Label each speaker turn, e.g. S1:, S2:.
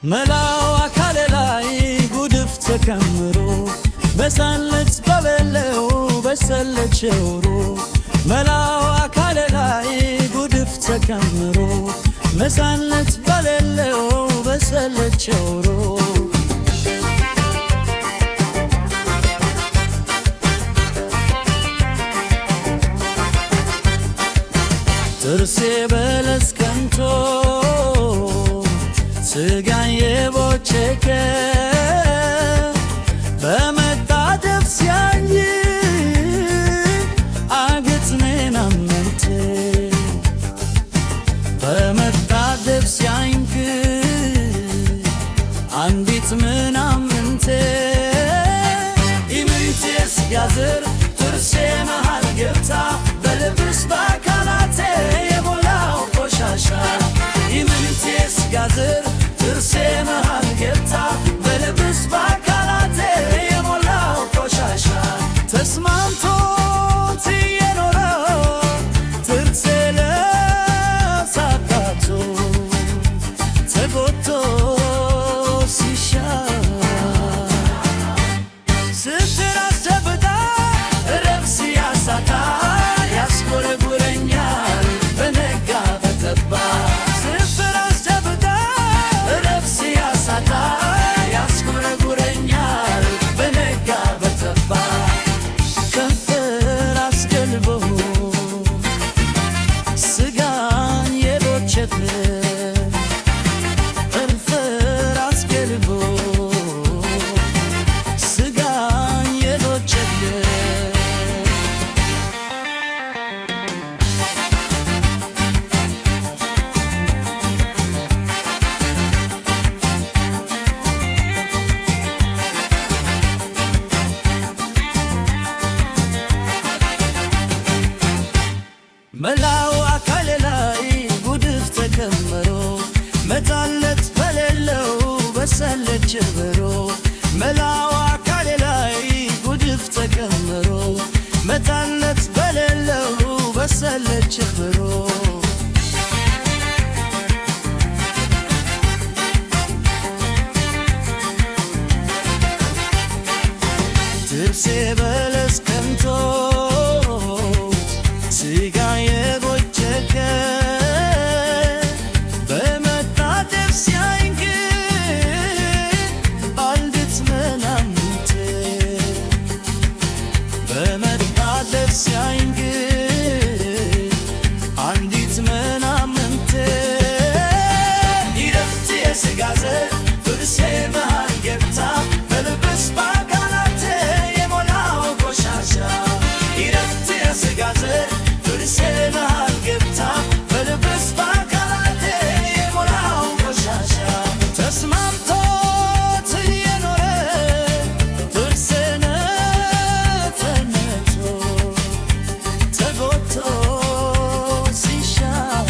S1: መላው አካሌ ላይ ጉድፍ ተከምሮ በሳለት በበለው በሰለች ጆሮ መላው አካሌ ላይ ጉድፍ ተከምሮ በሳለት በበለው በሰለች ጆሮ ጥርሴ በለስ ቀንቶ ስጋን የቦጨቀ በመጣደፍ ሲያኝ አገት ምናምንቴ በመጣደፍ ሲያኝክ አንዲት ምናምንቴ ኢምንቴ ስጋ ዘር ጥርሴ መሃል ገብታ በልብስ በአካላቴ የሞላው ቆሻሻ ኢምንቴ ስጋ ዘር ጥርሴ መሃል ገብታ በልብስ በአካላቴ የሞላው ቆሻሻ ተስማምቶት የኖረው ጥርሴ ለሳካቶ ተጎቶ ሲሻር ስትራስ ተብታ ረብስ ያሳታ ያስጎረጉረኛል በነጋ በጠባ ያስጎረጉረኛል በነጋ በጠባ ከንፈር አስገልቦ ስጋን የቦጨቀ ከንፈር አስገልቦ ስጋን የቦጨቀ መላው አካሌ ላይ ጉድፍ ተከምሮ መጣለት በሌለው በሰለች ጆሮ መላው አካሌ ላይ ጉድፍ ተከምሮ መጣለት በሌለው በሰለች ጆሮ ጥርሴ በለስ ቀንቶ ስጋ የቦጨቀ በመጣደፍ ሲያኝ አንዲት ምናምንቴ በመጣደፍ ሲያኝ አንዲት ምናምንቴ ይረፍት የስጋ ዘር ጥርሴ መሃል ገብታ በልብስ በአካላቴ የሞላው ቆሻሻ ይረፍት የስጋ ዘር ጥርሴ መሃል ገብታ በልብስ በአካላቴ የሞላው ቆሻሻ ተስማምቶት የኖረ ጥርሴ ነተነቶ ተጎቶ ሲሻር